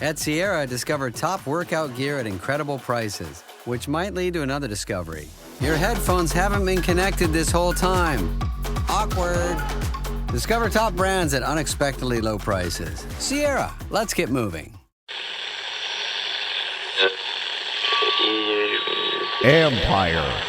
At Sierra, discover top workout gear at incredible prices, which might lead to another discovery. Your headphones haven't been connected this whole time. Awkward. Discover top brands at unexpectedly low prices. Sierra, let's get moving. Ampire.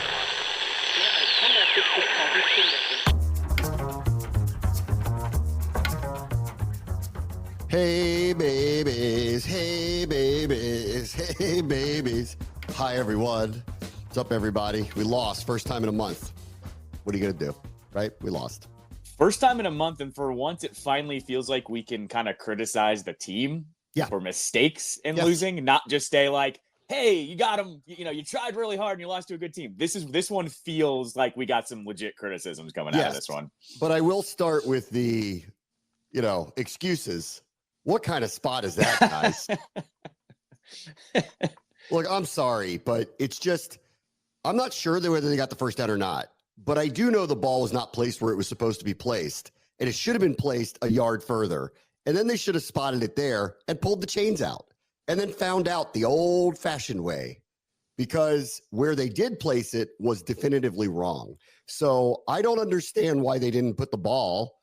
Hey babies, hey babies, hey babies. Hi everyone. What's up everybody? We lost first time in a month. What are you gonna do? Right? We lost. First time in a month, and for once it finally feels like we can kind of criticize the team for mistakes in losing, not just stay like, hey, you got them, you tried really hard and you lost to a good team. This one feels like we got some legit criticisms coming out of this one. But I will start with the, excuses. What kind of spot is that, guys? Look, I'm sorry, but it's just, I'm not sure whether they got the first down or not, but I do know the ball was not placed where it was supposed to be placed, and it should have been placed a yard further. And then they should have spotted it there and pulled the chains out and then found out the old-fashioned way, because where they did place it was definitively wrong. So I don't understand why they didn't put the ball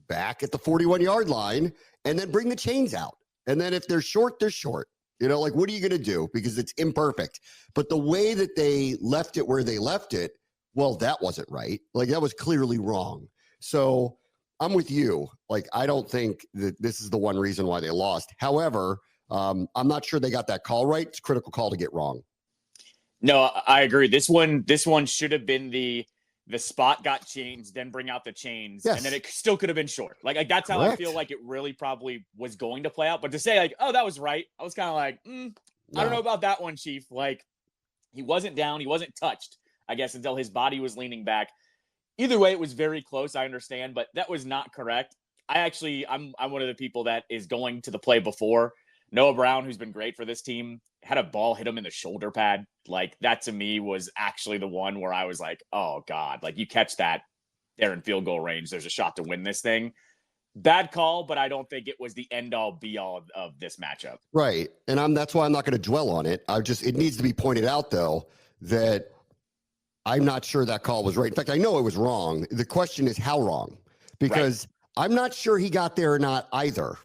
back at the 41-yard line and then bring the chains out. And then if they're short, they're short. What are you going to do? Because it's imperfect. But the way that they left it where they left it, well, that wasn't right. That was clearly wrong. So I'm with you. I don't think that this is the one reason why they lost. However, I'm not sure they got that call right. It's a critical call to get wrong. No, I agree. This one should have been the spot got changed, then bring out the chains, and then it still could have been short. That's how I feel like it really probably was going to play out. But to say oh, that was right, I was kind of like, I don't know about that one, Chief. He wasn't down, he wasn't touched, I guess, until his body was leaning back. Either way, it was very close, I understand, but that was not correct. I'm one of the people that is going to the play before. Noah Brown, who's been great for this team, had a ball hit him in the shoulder pad. That to me was actually the one where I was like, oh God, you catch that, they're in field goal range. There's a shot to win this thing. Bad call, but I don't think it was the end all be all of this matchup. Right. And that's why I'm not going to dwell on it. It needs to be pointed out though, that I'm not sure that call was right. In fact, I know it was wrong. The question is how wrong, because I'm not sure he got there or not either,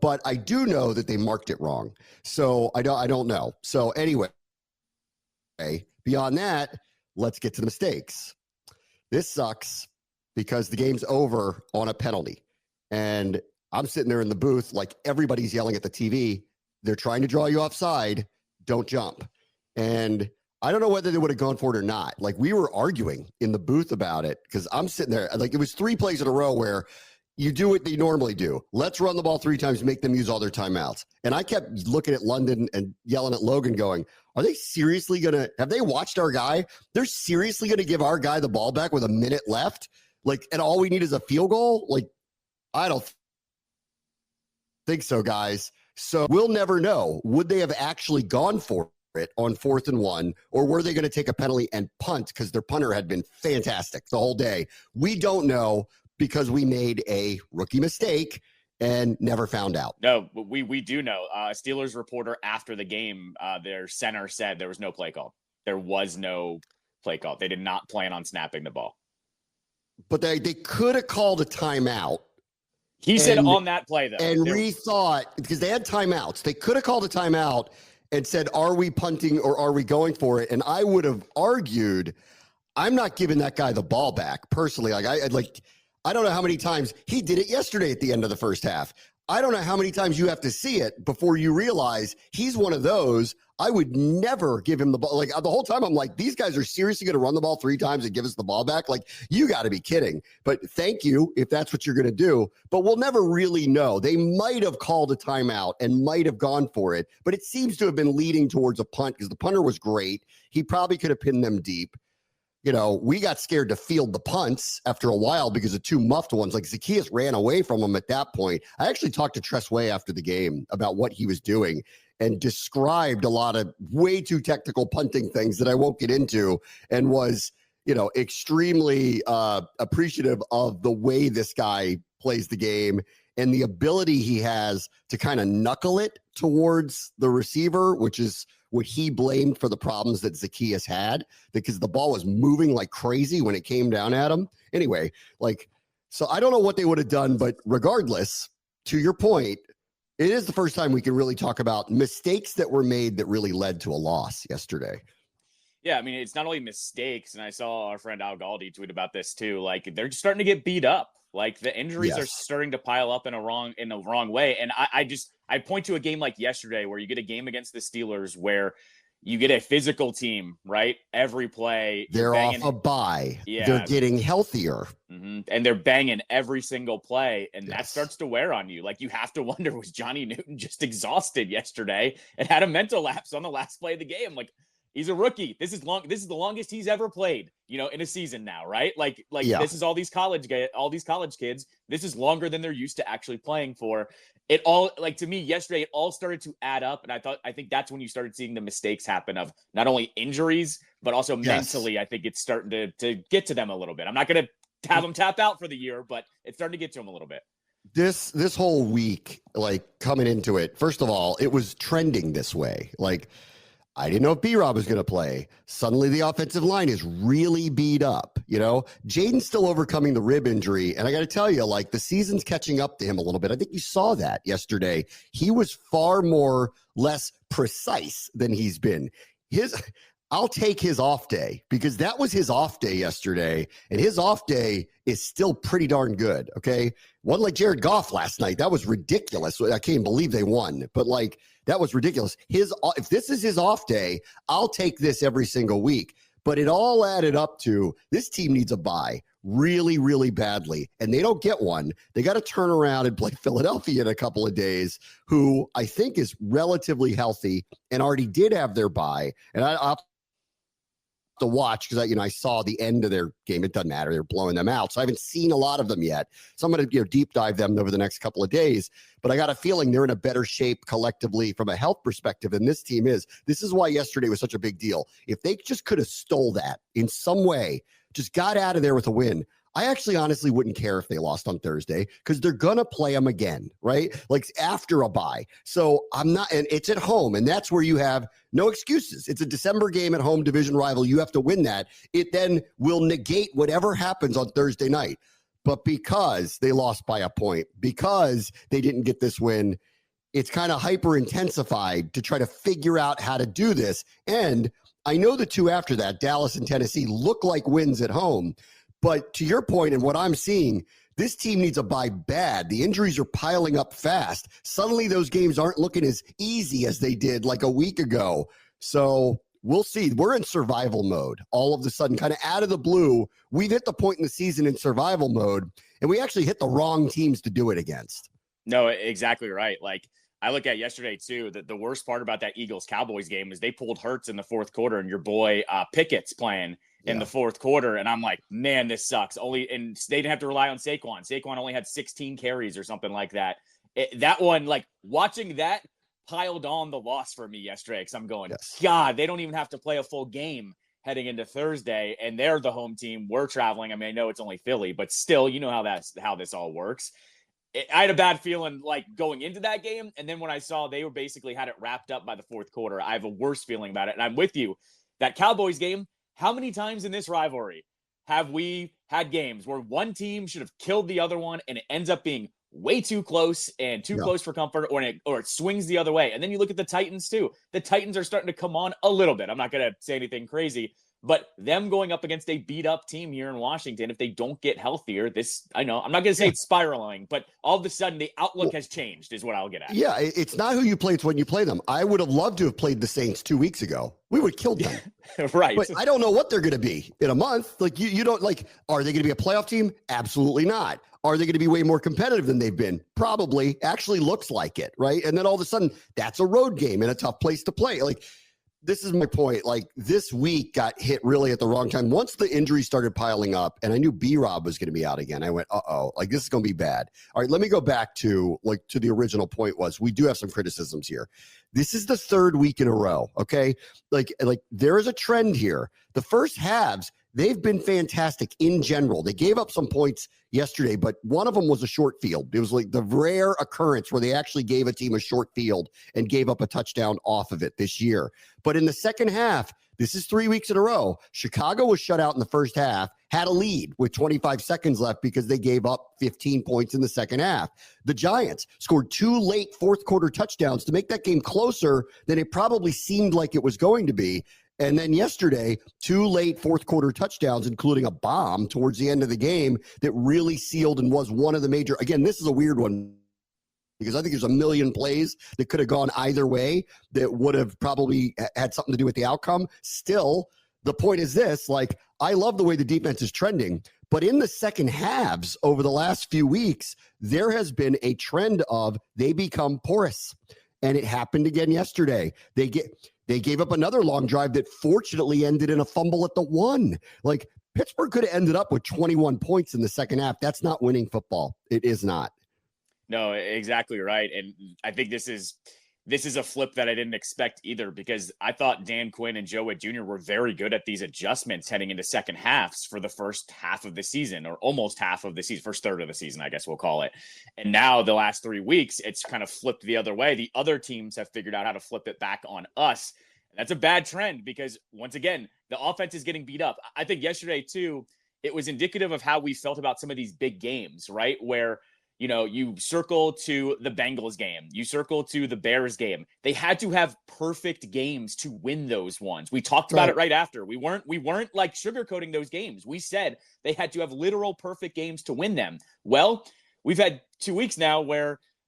but I do know that they marked it wrong. So I don't know. So anyway, beyond that, let's get to the mistakes. This sucks because the game's over on a penalty. And I'm sitting there in the booth, everybody's yelling at the TV. They're trying to draw you offside. Don't jump. And I don't know whether they would have gone for it or not. We were arguing in the booth about it because I'm sitting there, it was 3 plays in a row where you do what they normally do. Let's run the ball 3 times, make them use all their timeouts. And I kept looking at London and yelling at Logan going, are they seriously have they watched our guy? They're seriously going to give our guy the ball back with a minute left? And all we need is a field goal? I don't think so, guys. So we'll never know. Would they have actually gone for it on 4th and 1, or were they going to take a penalty and punt because their punter had been fantastic the whole day? We don't know, because we made a rookie mistake and never found out. No, but we do know. Steelers reporter after the game, their center said there was no play call. There was no play call. They did not plan on snapping the ball. But they could have called a timeout. He said on that play, though. And rethought, because they had timeouts. They could have called a timeout and said, are we punting or are we going for it? And I would have argued, I'm not giving that guy the ball back personally. I don't know how many times he did it yesterday at the end of the first half. I don't know how many times you have to see it before you realize he's one of those. I would never give him the ball. The whole time I'm like, these guys are seriously going to run the ball 3 times and give us the ball back? You got to be kidding. But thank you if that's what you're going to do. But we'll never really know. They might have called a timeout and might have gone for it. But it seems to have been leading towards a punt because the punter was great. He probably could have pinned them deep. We got scared to field the punts after a while because of 2 muffed ones. Zacchaeus ran away from him at that point. I actually talked to Tressway after the game about what he was doing and described a lot of way too technical punting things that I won't get into, and was, extremely appreciative of the way this guy plays the game and the ability he has to kind of knuckle it towards the receiver, which is what he blamed for the problems that Zacchaeus had, because the ball was moving like crazy when it came down at him. Anyway, so I don't know what they would have done, but regardless, to your point, it is the first time we can really talk about mistakes that were made that really led to a loss yesterday. Yeah, I mean, it's not only mistakes, and I saw our friend Al Galdi tweet about this too. Like, they're just starting to get beat up. Like, the injuries are starting to pile up in the wrong way. And I point to a game like yesterday where you get a game against the Steelers where you get a physical team, right? Every play. They're off a bye. Yeah. They're getting healthier. Mm-hmm. And they're banging every single play. And that starts to wear on you. Like, you have to wonder, was Johnny Newton just exhausted yesterday and had a mental lapse on the last play of the game? Like, he's a rookie. This is the longest he's ever played, in a season now, right? This is all these college kids. This is longer than they're used to actually playing for. It all, to me yesterday, it all started to add up. And I think that's when you started seeing the mistakes happen of not only injuries, but also mentally. I think it's starting to get to them a little bit. I'm not going to have them tap out for the year, but it's starting to get to them a little bit. This whole week, coming into it, first of all, it was trending this way. I didn't know if B-Rob was going to play. Suddenly the offensive line is really beat up. Jaden's still overcoming the rib injury. And I got to tell you, the season's catching up to him a little bit. I think you saw that yesterday. He was far less precise than he's been. I'll take his off day, because that was his off day yesterday. And his off day is still pretty darn good. Okay. One like Jared Goff last night. That was ridiculous. I can't believe they won, but that was ridiculous. If this is his off day, I'll take this every single week. But it all added up to this team needs a bye really, really badly. And they don't get one. They got to turn around and play Philadelphia in a couple of days, who I think is relatively healthy and already did have their bye. And I'll to watch, because I saw the end of their game. It doesn't matter. They're blowing them out. So I haven't seen a lot of them yet. So I'm going to deep dive them over the next couple of days. But I got a feeling they're in a better shape collectively from a health perspective than this team is. This is why yesterday was such a big deal. If they just could have stole that in some way, just got out of there with a win, I actually honestly wouldn't care if they lost on Thursday, because they're going to play them again, right? After a bye. So I'm not, and it's at home, and that's where you have no excuses. It's a December game at home, division rival. You have to win that. It then will negate whatever happens on Thursday night. But because they lost by a point, because they didn't get this win, it's kind of hyper intensified to try to figure out how to do this. And I know the two after that, Dallas and Tennessee, look like wins at home. But to your point and what I'm seeing, this team needs a bye bad. The injuries are piling up fast. Suddenly those games aren't looking as easy as they did a week ago. So we'll see. We're in survival mode all of a sudden, kind of out of the blue. We've hit the point in the season in survival mode, and we actually hit the wrong teams to do it against. No, exactly right. I look at yesterday too, that the worst part about that Eagles-Cowboys game is they pulled Hurts in the fourth quarter, and your boy Pickett's playing in the fourth quarter. And I'm like, man, this sucks. And they didn't have to rely on Saquon. Saquon only had 16 carries or something like that. That one, watching that piled on the loss for me yesterday, because I'm going, God, they don't even have to play a full game heading into Thursday, and they're the home team. We're traveling. I mean, I know it's only Philly, but still, you know how this all works. I had a bad feeling going into that game. And then when I saw they were basically had it wrapped up by the fourth quarter, I have a worse feeling about it. And I'm with you. That Cowboys game, how many times in this rivalry have we had games where one team should have killed the other one, and it ends up being way too close and too close for comfort, or it swings the other way? And then you look at the Titans too. The Titans are starting to come on a little bit. I'm not going to say anything crazy, but them going up against a beat up team here in Washington, if they don't get healthier, I know I'm not going to say it's spiraling, but all of a sudden the outlook has changed is what I'll get at. Yeah. It's not who you play. It's when you play them. I would have loved to have played the Saints 2 weeks ago. We would have killed them. Right. But I don't know what they're going to be in a month. You don't are they going to be a playoff team? Absolutely not. Are they going to be way more competitive than they've been? Probably. Actually looks like it. Right. And then all of a sudden that's a road game in a tough place to play. This is my point. This week got hit really at the wrong time. Once the injuries started piling up, and I knew B-Rob was going to be out again, I went, this is going to be bad. All right, let me go back to to the original point. Was we do have some criticisms here. This is the third week in a row. Okay, there is a trend here. The first halves, they've been fantastic in general. They gave up some points yesterday, but one of them was a short field. It was like the rare occurrence where they actually gave a team a short field and gave up a touchdown off of it this year. But in the second half, this is 3 weeks in a row, Chicago was shut out in the first half, had a lead with 25 seconds left because they gave up 15 points in the second half. The Giants scored 2 late fourth quarter touchdowns to make that game closer than it probably seemed like it was going to be. And then yesterday, 2 late fourth quarter touchdowns, including a bomb towards the end of the game that really sealed and was one of the major. Again, this is a weird one because I think there's a million plays that could have gone either way that would have probably had something to do with the outcome. Still, the point is this, like, I love the way the defense is trending, but in the second halves over the last few weeks, there has been a trend of they become porous. And it happened again yesterday. They gave up another long drive that fortunately ended in a fumble at the 1. Like, Pittsburgh could have ended up with 21 points in the second half. That's not winning football. It is not. No, exactly right. And I think this is a flip that I didn't expect either, because I thought Dan Quinn and Joe Witt Jr. were very good at these adjustments heading into second halves for the first half of the season, or almost half of the season, first third of the season, I guess we'll call it. And now the last 3 weeks, it's kind of flipped the other way. The other teams have figured out how to flip it back on us. That's a bad trend because, once again, the offense is getting beat up. I think yesterday, too, it was indicative of how we felt about some of these big games, right? Where, you know, you circle to the Bengals game, you circle to the Bears game. They had to have perfect games to win those ones. We talked about it right after. We weren't like sugarcoating those games. We said they had to have literal perfect games to win them. Well, we've had 2 weeks now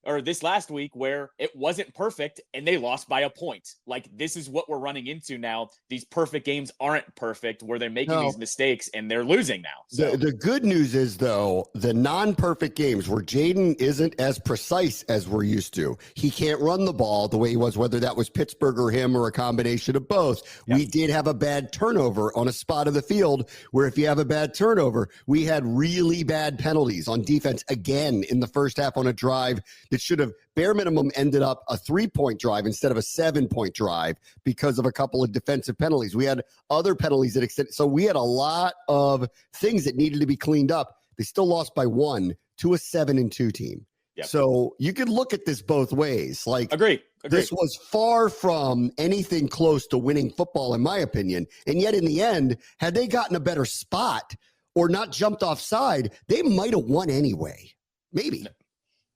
or this last week where it wasn't perfect and they lost by a point. Like, this is what we're running into now. These perfect games aren't perfect, where they're making these mistakes and they're losing now. So. The good news is, though, the non-perfect games where Jaden isn't as precise as we're used to. He can't run the ball the way he was, whether that was Pittsburgh or him or a combination of both. Yep. We did have a bad turnover on a spot of the field where, if you have a bad turnover, we had really bad penalties on defense again in the first half on a drive that should have bare minimum ended up a 3-point drive instead of a 7-point drive because of a couple of defensive penalties. We had other penalties that extended. So we had a lot of things that needed to be cleaned up. They still lost by 1 to a 7-2 team. Yep. So you could look at this both ways. Like, Agreed. This was far from anything close to winning football, in my opinion. And yet, in the end, had they gotten a better spot or not jumped offside, they might have won anyway. Maybe.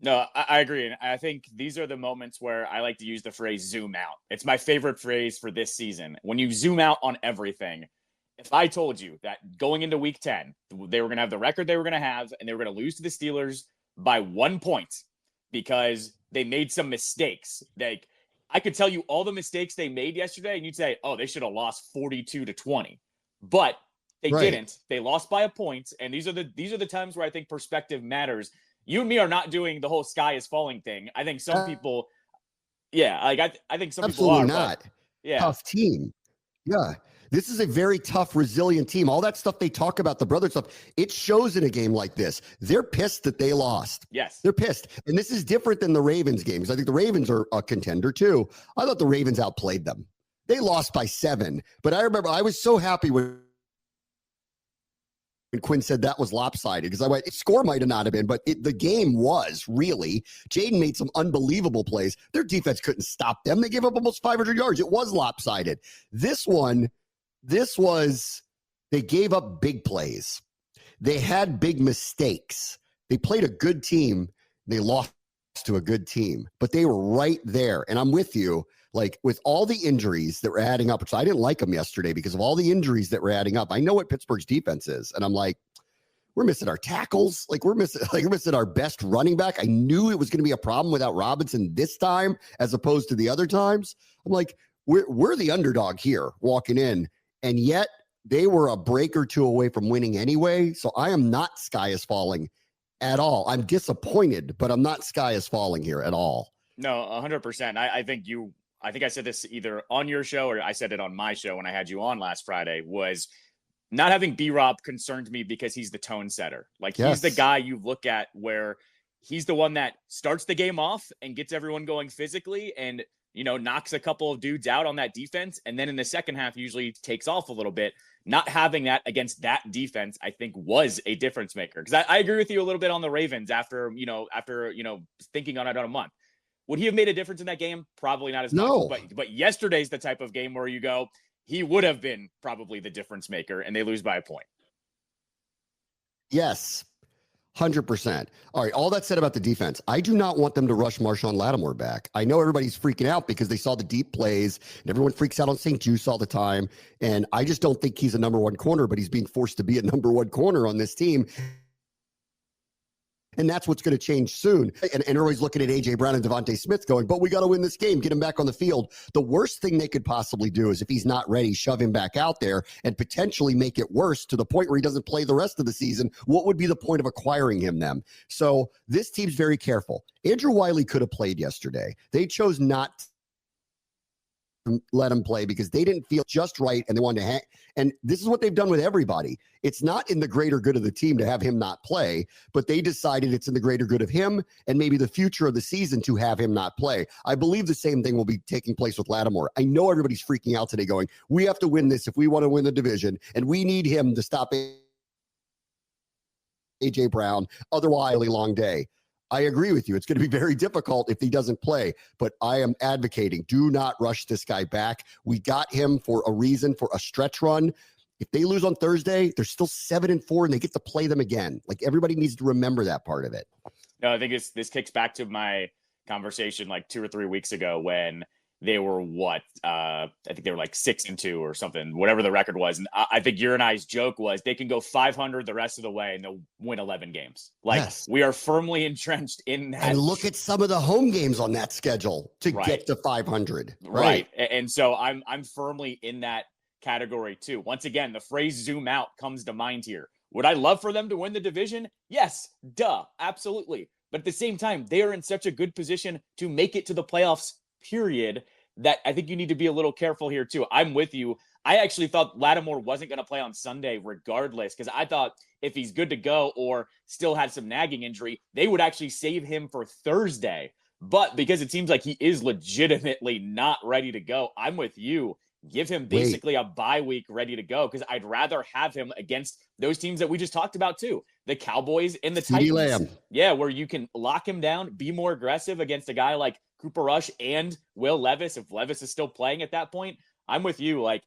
No, I agree. And I think these are the moments where I like to use the phrase zoom out. It's my favorite phrase for this season. When you zoom out on everything, if I told you that going into week 10, they were going to have the record they were going to have, and they were going to lose to the Steelers by 1 point because they made some mistakes. Like, I could tell you all the mistakes they made yesterday, and you'd say, oh, they should have lost 42-20. But they didn't. They lost by a point. And these are the times where I think perspective matters. You and me are not doing the whole sky is falling thing. I think some people, I think some people are. Absolutely not. Tough team. Yeah. This is a very tough, resilient team. All that stuff they talk about, the brother stuff, it shows in a game like this. They're pissed that they lost. Yes. They're pissed. And this is different than the Ravens games. I think the Ravens are a contender too. I thought the Ravens outplayed them. They lost by 7. But I remember I was so happy when Quinn said that was lopsided, because I went, score might have not have been, but the game was really. Jaden made some unbelievable plays. Their defense couldn't stop them. They gave up almost 500 yards. It was lopsided. This was, they gave up big plays. They had big mistakes. They played a good team. They lost to a good team, but they were right there. And I'm with you. Like, with all the injuries that were adding up, which I didn't like them yesterday because of all the injuries that were adding up. I know what Pittsburgh's defense is. And I'm like, we're missing our tackles. We're missing our best running back. I knew it was going to be a problem without Robinson this time, as opposed to the other times. I'm like, we're the underdog here walking in. And yet they were a break or two away from winning anyway. So I am not sky is falling at all. I'm disappointed, but I'm not sky is falling here at all. No, 100%. I think I said this either on your show or I said it on my show when I had you on last Friday, was not having B-Rob concerned me because he's the tone setter. Like, he's the guy you look at where he's the one that starts the game off and gets everyone going physically. And knocks a couple of dudes out on that defense. And then in the second half, usually takes off a little bit. Not having that against that defense, I think, was a difference maker. Because I agree with you a little bit on the Ravens after thinking on it on a month. Would he have made a difference in that game? Probably not as much. But yesterday's the type of game where you go, he would have been probably the difference maker, and they lose by a point. Yes, 100%. All right, all that said about the defense, I do not want them to rush Marshawn Lattimore back. I know everybody's freaking out because they saw the deep plays, and everyone freaks out on St. Juice all the time, and I just don't think he's a number one corner, but he's being forced to be a number one corner on this team. And that's what's going to change soon. And everybody's looking at A.J. Brown and Devontae Smith going, but we got to win this game, get him back on the field. The worst thing they could possibly do is if he's not ready, shove him back out there and potentially make it worse to the point where he doesn't play the rest of the season. What would be the point of acquiring him then? So this team's very careful. Andrew Wiley could have played yesterday. They chose not to let him play because they didn't feel just right and they wanted to hang. And this is what they've done with everybody. It's not in the greater good of the team to have him not play, but they decided it's in the greater good of him and maybe the future of the season to have him not play. I believe the same thing will be taking place with Lattimore. I know everybody's freaking out today going, we have to win this if we want to win the division, and we need him to stop A.J. Brown. Otherwise, a long day. I agree with you. It's going to be very difficult if he doesn't play, but I am advocating, do not rush this guy back. We got him for a reason, for a stretch run. If they lose on Thursday, they're still 7-4 and they get to play them again. Like, everybody needs to remember that part of it. No, I think this kicks back to my conversation like 2 or 3 weeks ago when they were I think they were like 6-2 or something, whatever the record was. And I think your and I's joke was they can go 500 the rest of the way and they'll win 11 games. Like, yes. We are firmly entrenched in that. And look at some of the home games on that schedule to get to 500. Right. And so I'm firmly in that category too. Once again, the phrase zoom out comes to mind here. Would I love for them to win the division? Yes. Duh. Absolutely. But at the same time, they are in such a good position to make it to the playoffs, period, that I think you need to be a little careful here too. I'm with you. I actually thought Lattimore wasn't going to play on Sunday regardless, because I thought if he's good to go or still had some nagging injury, they would actually save him for Thursday. But because it seems like he is legitimately not ready to go, I'm with you. Give him basically a bye week ready to go, because I'd rather have him against those teams that we just talked about too. The Cowboys and the Titans. Lamb. Yeah, where you can lock him down, be more aggressive against a guy like Cooper Rush and Will Levis, if Levis is still playing at that point. I'm with you. Like,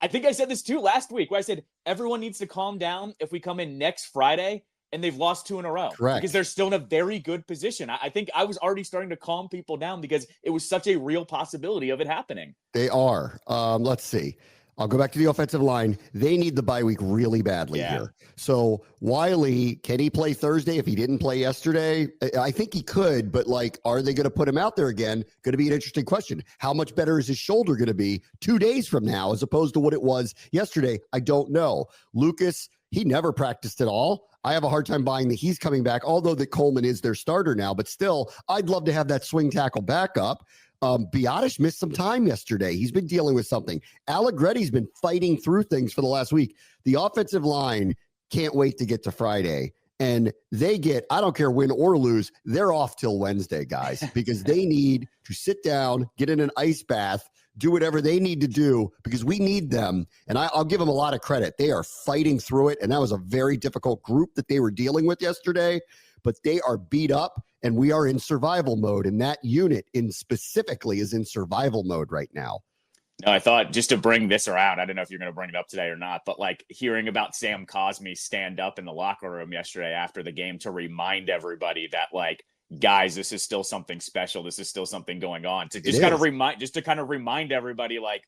I think I said this too last week, where I said everyone needs to calm down if we come in next Friday and they've lost 2 in a row. Correct. Because they're still in a very good position. I think I was already starting to calm people down because it was such a real possibility of it happening. They are. Let's see. I'll go back to the offensive line. They need the bye week really badly here. So Wiley, can he play Thursday if he didn't play yesterday? I think he could, but like, are they going to put him out there again? Going to be an interesting question. How much better is his shoulder going to be 2 days from now as opposed to what it was yesterday? I don't know. Lucas, he never practiced at all. I have a hard time buying that he's coming back, although that Coleman is their starter now, but still, I'd love to have that swing tackle backup. Biotish missed some time yesterday. He's been dealing with something. Allegretti's been fighting through things for the last week. The offensive line can't wait to get to Friday. And they get, I don't care win or lose, they're off till Wednesday, guys, because they need to sit down, get in an ice bath, do whatever they need to do, because we need them. And I'll give them a lot of credit. They are fighting through it. And that was a very difficult group that they were dealing with yesterday, but they are beat up and we are in survival mode. And that unit specifically is in survival mode right now. No, I thought, just to bring this around, I don't know if you're going to bring it up today or not, but like hearing about Sam Cosmi stand up in the locker room yesterday after the game to remind everybody that, like, guys, this is still something special. This is still something going on. To just kind of remind everybody, like,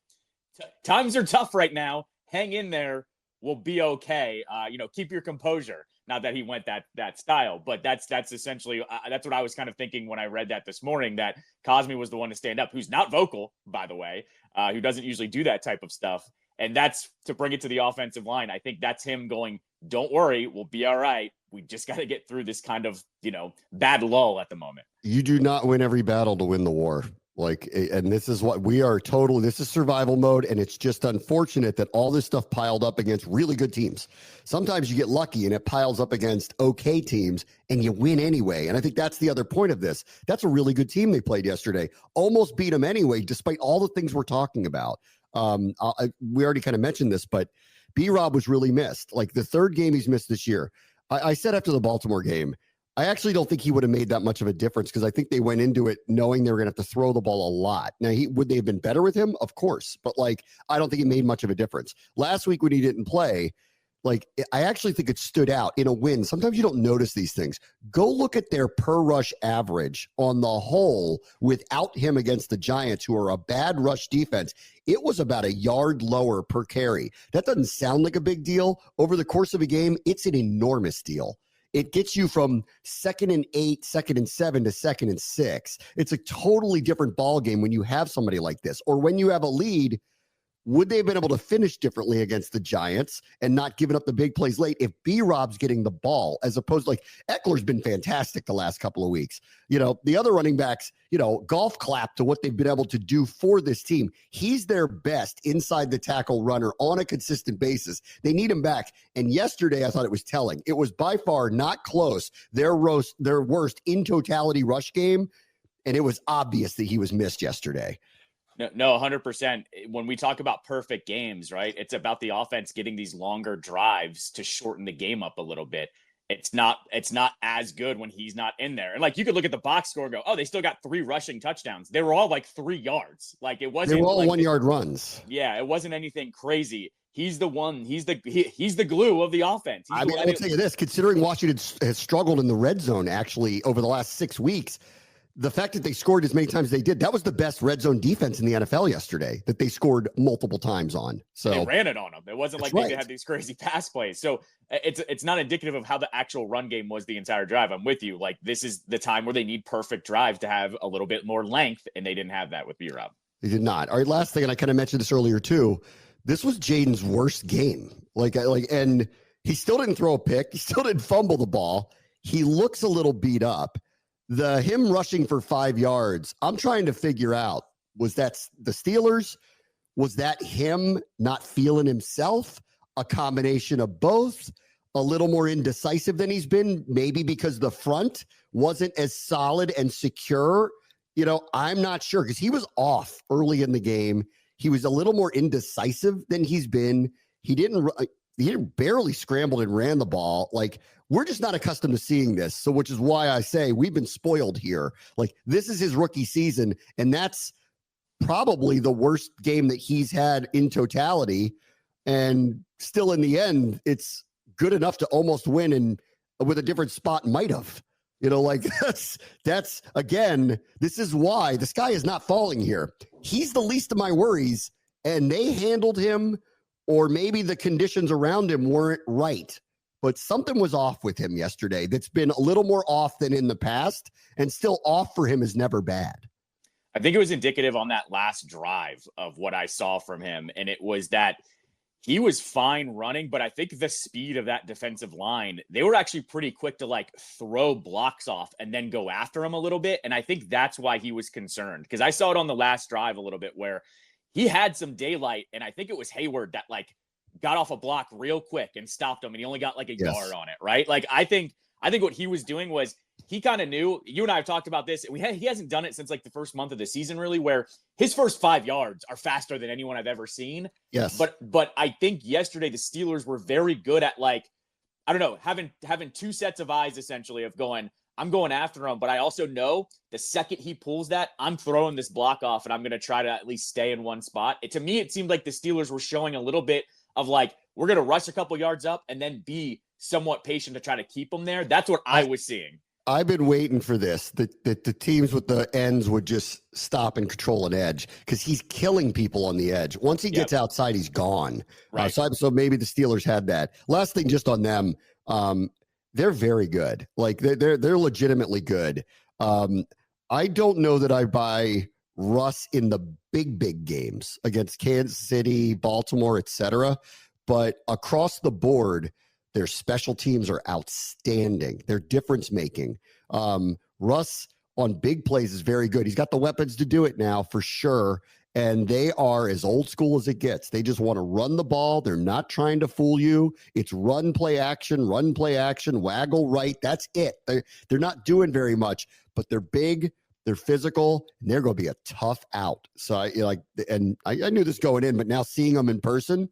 times are tough right now. Hang in there. We'll be okay. Keep your composure. Not that he went that style, but that's essentially that's what I was kind of thinking when I read that this morning, that Cosmi was the one to stand up, who's not vocal, by the way, who doesn't usually do that type of stuff. And that's to bring it to the offensive line. I think that's him going, don't worry, we'll be all right. We just got to get through this kind of, bad lull at the moment. You do not win every battle to win the war. Like, and this is what we are totally, this is survival mode. And it's just unfortunate that all this stuff piled up against really good teams. Sometimes you get lucky and it piles up against okay teams and you win anyway. And I think that's the other point of this. That's a really good team they played yesterday. Almost beat them anyway, despite all the things we're talking about. We already kind of mentioned this, but B-Rob was really missed. Like the third game he's missed this year. I said after the Baltimore game, I actually don't think he would have made that much of a difference because I think they went into it knowing they were going to have to throw the ball a lot. Now, would they have been better with him? Of course. But, like, I don't think it made much of a difference. Last week when he didn't play, like, I actually think it stood out in a win. Sometimes you don't notice these things. Go look at their per rush average on the whole without him against the Giants, who are a bad rush defense. It was about a yard lower per carry. That doesn't sound like a big deal. Over the course of a game, it's an enormous deal. It gets you from 2nd and 8, 2nd and 7 to 2nd and 6. It's a totally different ball game when you have somebody like this. Or when you have a lead, would they have been able to finish differently against the Giants and not giving up the big plays late if B-Rob's getting the ball, as opposed to, like, Eckler's been fantastic the last couple of weeks. You know, the other running backs, you know, golf clap to what they've been able to do for this team. He's their best inside the tackle runner on a consistent basis. They need him back. And yesterday, I thought it was telling. It was by far not close. Their worst in totality rush game. And it was obvious that he was missed yesterday. No, 100%. When we talk about perfect games, right, it's about the offense getting these longer drives to shorten the game up a little bit. It's not as good when he's not in there. And, like, you could look at the box score and go, oh, they still got 3 rushing touchdowns. They were all like 3 yards. Like, it wasn't. They were all like 1-yard runs. Yeah, it wasn't anything crazy. He's the one. He's the glue of the offense. I will tell you this: considering Washington has struggled in the red zone actually over the last 6 weeks. The fact that they scored as many times as they did, that was the best red zone defense in the NFL yesterday, that they scored multiple times on. So they ran it on them. It wasn't like they had these crazy pass plays. So it's not indicative of how the actual run game was the entire drive. I'm with you. Like, this is the time where they need perfect drives to have a little bit more length, and they didn't have that with B-Rob. They did not. All right, last thing, and I kind of mentioned this earlier too. This was Jaden's worst game. And he still didn't throw a pick. He still didn't fumble the ball. He looks a little beat up. Him rushing for 5 yards, I'm trying to figure out, was that the Steelers? Was that him not feeling himself? A combination of both? A little more indecisive than he's been, maybe because the front wasn't as solid and secure? You know, I'm not sure, because he was off early in the game. He was a little more indecisive than he's been. He barely scrambled and ran the ball. Like, we're just not accustomed to seeing this. So, which is why I say we've been spoiled here. Like, this is his rookie season, and that's probably the worst game that he's had in totality. And still, in the end, it's good enough to almost win, and with a different spot might have. You know, like, that's again, this is why the sky is not falling here. He's the least of my worries, and they handled him, or maybe the conditions around him weren't right. But something was off with him yesterday that's been a little more off than in the past, and still off for him is never bad. I think it was indicative on that last drive of what I saw from him, and it was that he was fine running, but I think the speed of that defensive line, they were actually pretty quick to, like, throw blocks off and then go after him a little bit, and I think that's why he was concerned, because I saw it on the last drive a little bit where he had some daylight, and I think it was Hayward that, like, got off a block real quick and stopped him, and he only got like a yard on it, right? Like, I think what he was doing was he kind of knew. You and I have talked about this. He hasn't done it since, like, the first month of the season, really, where his first 5 yards are faster than anyone I've ever seen. Yes. But I think yesterday the Steelers were very good at, like, I don't know, having 2 sets of eyes, essentially, of going, I'm going after him, but I also know the second he pulls that, I'm throwing this block off, and I'm going to try to at least stay in one spot. To me, it seemed like the Steelers were showing a little bit of, like, we're going to rush a couple yards up and then be somewhat patient to try to keep them there. That's what I was seeing. I've been waiting for this, that the teams with the ends would just stop and control an edge, because he's killing people on the edge. Once he gets outside, he's gone. Right. So maybe the Steelers had that. Last thing just on them, they're very good. Like, they're legitimately good. I don't know that I buy Russ in the big games against Kansas City, Baltimore, etc. But across the board, their special teams are outstanding. They're difference making. Russ on big plays is very good. He's got the weapons to do it now for sure. And they are as old school as it gets. They just want to run the ball. They're not trying to fool you. It's run, play, action, waggle right. That's it. They're not doing very much, but they're big, they're physical, and they're going to be a tough out. So I knew this going in, but now seeing them in person,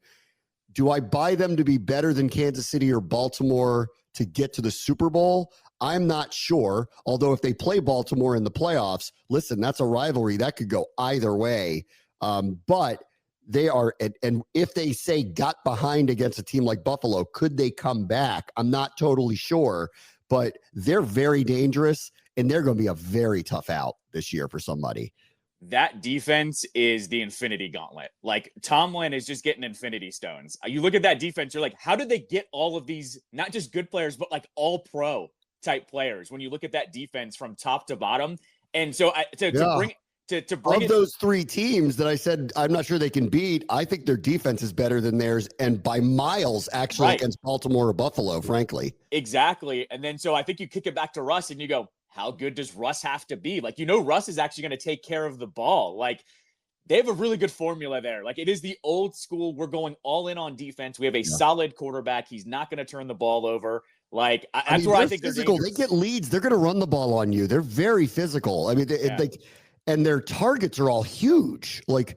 do I buy them to be better than Kansas City or Baltimore to get to the Super Bowl? I'm not sure. Although if they play Baltimore in the playoffs, listen, that's a rivalry that could go either way. But they are, and if they say got behind against a team like Buffalo, could they come back? I'm not totally sure, but they're very dangerous, and they're going to be a very tough out this year for somebody. That defense is the infinity gauntlet. Like, Tomlin is just getting infinity stones. You look at that defense, you're like, how did they get all of these, not just good players, but like all pro type players when you look at that defense from top to bottom? And so to bring those three teams that I said I'm not sure they can beat, I think their defense is better than theirs, and by miles actually, right, against Baltimore or Buffalo, frankly. Exactly. And then so I think you kick it back to Russ and you go, how good does Russ have to be? Like, Russ is actually going to take care of the ball. Like, they have a really good formula there. Like, it is the old school, we're going all in on defense. We have a solid quarterback. He's not going to turn the ball over. Like, that's where I think physical. They get leads. They're going to run the ball on you. They're very physical. I mean, and their targets are all huge. Like,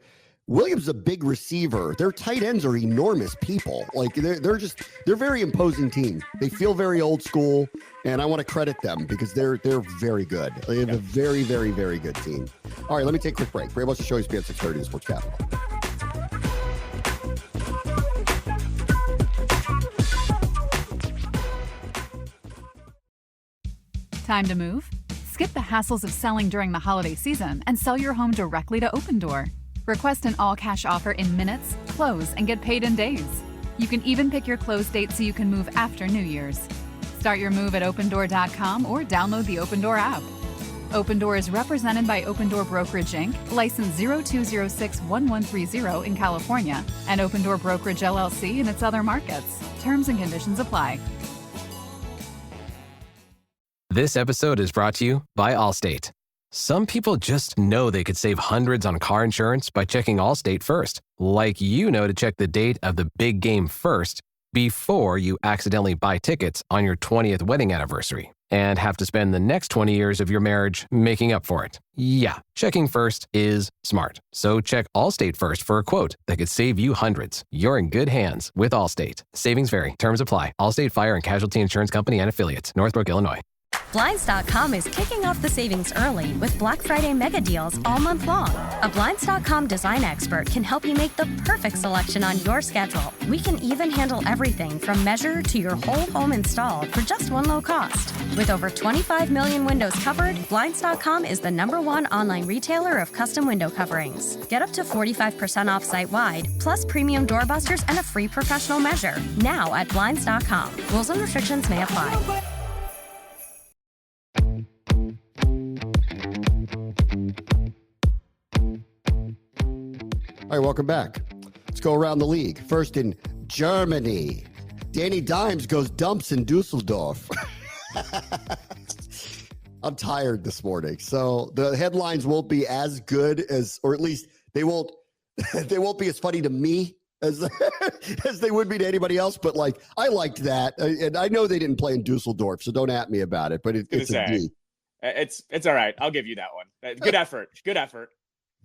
Williams is a big receiver. Their tight ends are enormous people. Like, they're a very imposing team. They feel very old school, and I want to credit them because they're very good. They have a very, very, very good team. All right, let me take a quick break. Brave Wants to Show you ESPN 630 in Sports Capital. Time to move? Skip the hassles of selling during the holiday season and sell your home directly to Opendoor. Request an all-cash offer in minutes, close, and get paid in days. You can even pick your close date so you can move after New Year's. Start your move at Opendoor.com or download the Opendoor app. Opendoor is represented by Opendoor Brokerage Inc., license 02061130 in California, and Opendoor Brokerage LLC in its other markets. Terms and conditions apply. This episode is brought to you by Allstate. Some people just know they could save hundreds on car insurance by checking Allstate first. Like to check the date of the big game first before you accidentally buy tickets on your 20th wedding anniversary and have to spend the next 20 years of your marriage making up for it. Yeah, checking first is smart. So check Allstate first for a quote that could save you hundreds. You're in good hands with Allstate. Savings vary. Terms apply. Allstate Fire and Casualty Insurance Company and Affiliates. Northbrook, Illinois. Blinds.com is kicking off the savings early with Black Friday mega deals all month long. A Blinds.com design expert can help you make the perfect selection on your schedule. We can even handle everything from measure to your whole home installed for just one low cost. With over 25 million windows covered, Blinds.com is the #1 online retailer of custom window coverings. Get up to 45% off site-wide, plus premium doorbusters and a free professional measure. Now at Blinds.com. Rules and restrictions may apply. All right, welcome back. Let's go around the league. First in Germany, Danny Dimes goes dumps in Dusseldorf. I'm tired this morning, so the headlines won't be as good as, or at least they won't be as funny to me as as they would be to anybody else. But like, I liked that, and I know they didn't play in Dusseldorf, so don't at me about it. But it's a D. It's all right. I'll give you that one. Good effort. Good effort.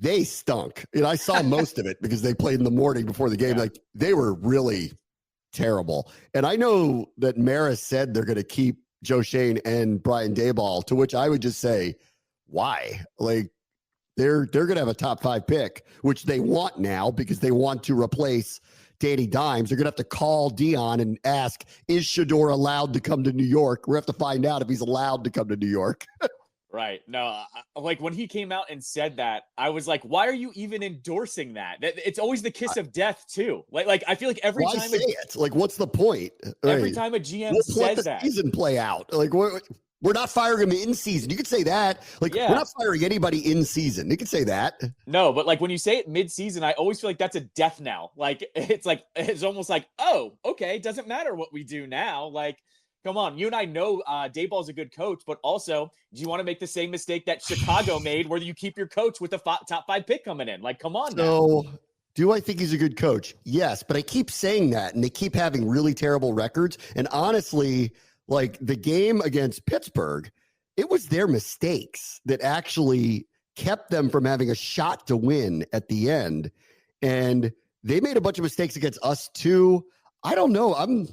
They stunk. And I saw most of it because they played in the morning before the game. Yeah. Like, they were really terrible. And I know that Maris said they're going to keep Joe Shane and Brian Daboll, to which I would just say, why? Like, they're going to have a top 5 pick, which they want now because they want to replace Danny Dimes. They're going to have to call Dion and ask, is Shador allowed to come to New York? We're going to have to find out if he's allowed to come to New York. Right. No, like when he came out and said that, I was like, why are you even endorsing that? It's always the kiss of death too. Like I feel like every time it? Like, what's the point? Every time a GM says that, season play out. Like, we're not firing him in season. You could say that. Like, we're not firing anybody in season. You could say that. No, but like when you say it mid-season, I always feel like that's a death knell. Like it's almost like, oh, okay, doesn't matter what we do now. Like, Come on. You and I know Dayball's a good coach, but also, do you want to make the same mistake that Chicago made where you keep your coach with the top 5 pick coming in? Like, come on now. So, do I think he's a good coach? Yes, but I keep saying that, and they keep having really terrible records. And honestly, like the game against Pittsburgh, it was their mistakes that actually kept them from having a shot to win at the end. And they made a bunch of mistakes against us too. I don't know.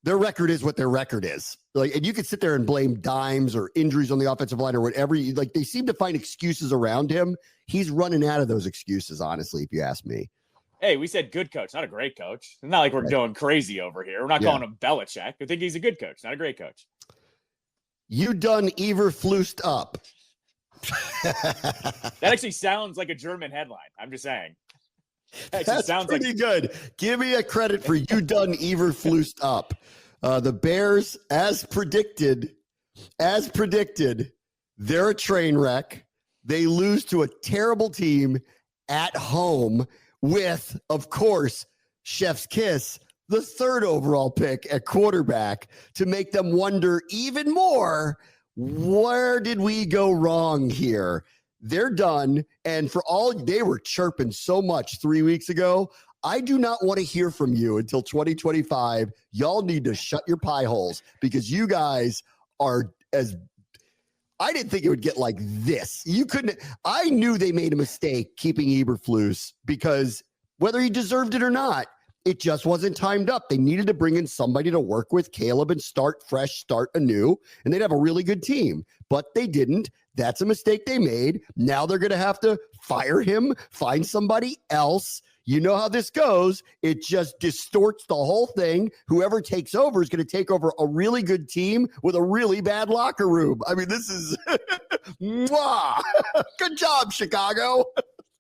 Their record is what their record is. Like, and you could sit there and blame dimes or injuries on the offensive line or whatever. Like, they seem to find excuses around him. He's running out of those excuses, honestly, if you ask me. Hey, we said good coach, not a great coach. It's not like we're going crazy over here. We're not calling him Belichick. I think he's a good coach, not a great coach. You done Eberflused up. That actually sounds like a German headline. I'm just saying. That's pretty good. Give me a credit for you done Eberflused up. The Bears, as predicted, they're a train wreck. They lose to a terrible team at home with, of course, chef's kiss, the 3rd overall pick at quarterback, to make them wonder even more, where did we go wrong here? They're done. And for all they were chirping so much 3 weeks ago, I do not want to hear from you until 2025. Y'all need to shut your pie holes, because you guys are I didn't think it would get like this. I knew they made a mistake keeping Eberflus, because whether he deserved it or not, it just wasn't timed up. They needed to bring in somebody to work with Caleb and start fresh, start anew, and they'd have a really good team. But they didn't. That's a mistake they made. Now they're going to have to fire him, find somebody else. You know how this goes. It just distorts the whole thing. Whoever takes over is going to take over a really good team with a really bad locker room. I mean, this is mwah. Good job, Chicago.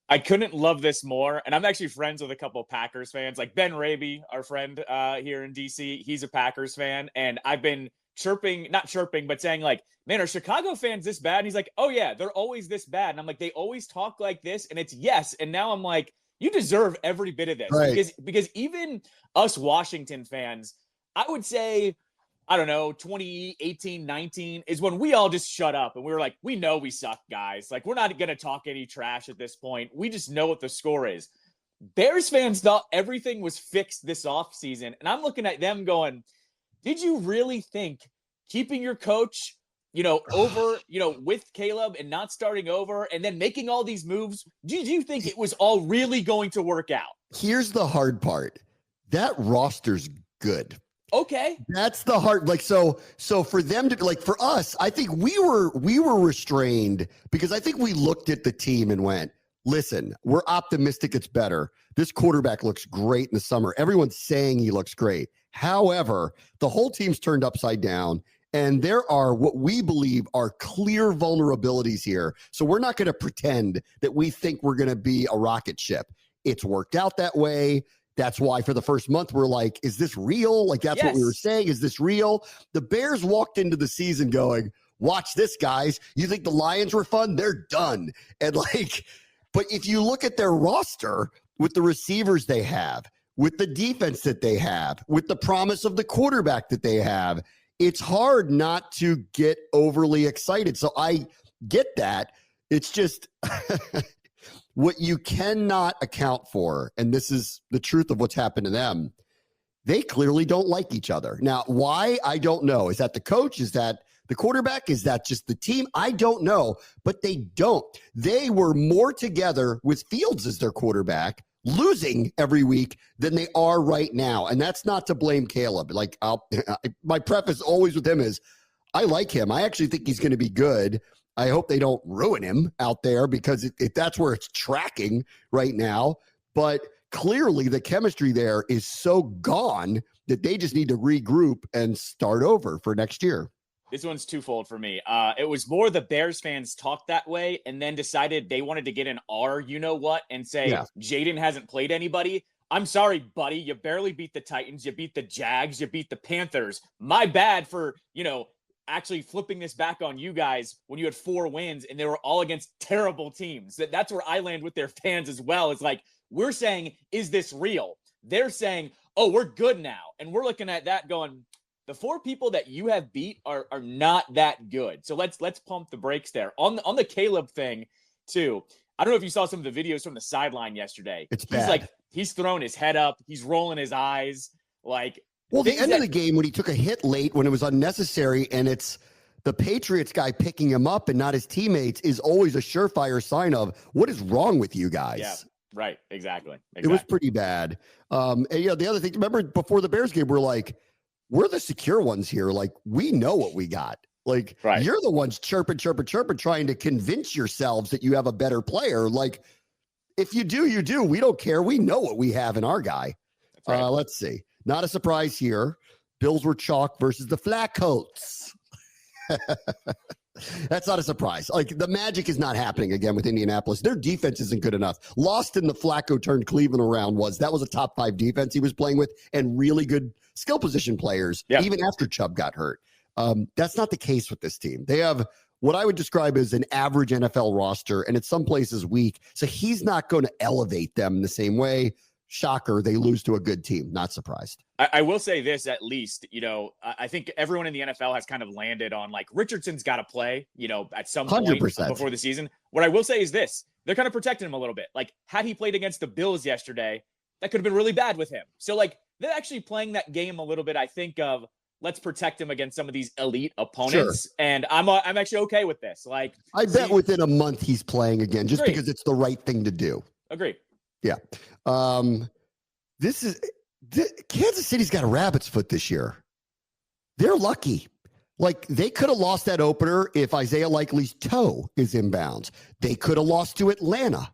I couldn't love this more. And I'm actually friends with a couple of Packers fans, like Ben Raby, our friend here in DC. He's a Packers fan. And I've been not chirping, but saying like, man, are Chicago fans this bad? And he's like, oh yeah, they're always this bad. And I'm like, they always talk like this. And it's yes. And now I'm like, you deserve every bit of this, right? Because even us Washington fans, I would say, I don't know, 2018, 19 is when we all just shut up and we were like, we know we suck, guys. Like, we're not going to talk any trash at this point. We just know what the score is. Bears fans thought everything was fixed this offseason. And I'm looking at them going, did you really think keeping your coach, over, with Caleb and not starting over and then making all these moves, did you think it was all really going to work out? Here's the hard part. That roster's good. Okay. That's the hard, so for them to, for us, I think we were restrained because I think we looked at the team and went, listen, we're optimistic it's better. This quarterback looks great in the summer. Everyone's saying he looks great. However, the whole team's turned upside down. And there are what we believe are clear vulnerabilities here. So we're not going to pretend that we think we're going to be a rocket ship. It's worked out that way. That's why for the first month, we're like, is this real? That's what we were saying. Is this real? The Bears walked into the season going, watch this, guys. You think the Lions were fun? They're done. And but if you look at their roster with the receivers they have, with the defense that they have, with the promise of the quarterback that they have, it's hard not to get overly excited. So I get that. It's just what you cannot account for, and this is the truth of what's happened to them, they clearly don't like each other. Now, why? I don't know. Is that the coach? Is that the quarterback? Is that just the team? I don't know, but they don't. They were more together with Fields as their quarterback, losing every week, than they are right now. And that's not to blame Caleb. My preface always with him is I like him. I actually think he's going to be good. I hope they don't ruin him out there, because if that's where it's tracking right now. But clearly the chemistry there is so gone that they just need to regroup and start over for next year. This one's twofold for me. It was more the Bears fans talked that way and then decided they wanted to get an you-know-what and say, Jaden hasn't played anybody. I'm sorry, buddy. You barely beat the Titans. You beat the Jags. You beat the Panthers. My bad for, actually flipping this back on you guys when you had 4 wins and they were all against terrible teams. That's where I land with their fans as well. It's like, we're saying, is this real? They're saying, oh, we're good now. And we're looking at that going, the 4 people that you have beat are not that good. So let's pump the brakes there. On the Caleb thing too. I don't know if you saw some of the videos from the sideline yesterday. It's bad. He's like, he's throwing his head up. He's rolling his eyes. Like, well, the end of the game when he took a hit late when it was unnecessary, and it's the Patriots guy picking him up and not his teammates, is always a surefire sign of what is wrong with you guys. Yeah, right. Exactly. It was pretty bad. And the other thing, remember before the Bears game, we're like, we're the secure ones here. Like, we know what we got. Like, You're the ones chirping, trying to convince yourselves that you have a better player. Like, if you do, you do. We don't care. We know what we have in our guy. Right. Let's see. Not a surprise here. Bills were chalk versus the Flaccoats. That's not a surprise. Like, the magic is not happening again with Indianapolis. Their defense isn't good enough. Lost in the Flacco turned Cleveland around that was a top 5 defense he was playing with, and really good skill position players, even after Chubb got hurt. That's not the case with this team. They have what I would describe as an average NFL roster, and it's some places weak. So he's not going to elevate them in the same way. Shocker, they lose to a good team. Not surprised. I will say this, at least, I think everyone in the NFL has kind of landed on, like, Richardson's got to play, at some point 100%. Before the season. What I will say is this. They're kind of protecting him a little bit. Like, had he played against the Bills yesterday, that could have been really bad with him. So, like, they're actually playing that game a little bit, I think, of let's protect him against some of these elite opponents. Sure. And I'm actually okay with this. Like, I bet within a month he's playing again, just because it's the right thing to do. Agree. Yeah. Kansas City's got a rabbit's foot this year. They're lucky. Like, they could have lost that opener if Isaiah Likely's toe is inbounds. They could have lost to Atlanta.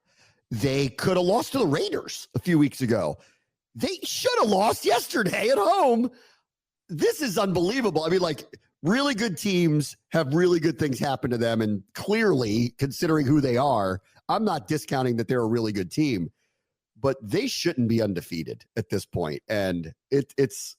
They could have lost to the Raiders a few weeks ago. They should have lost yesterday at home. This is unbelievable. I mean, like, really good teams have really good things happen to them. And clearly, considering who they are, I'm not discounting that they're a really good team, but they shouldn't be undefeated at this point. And it's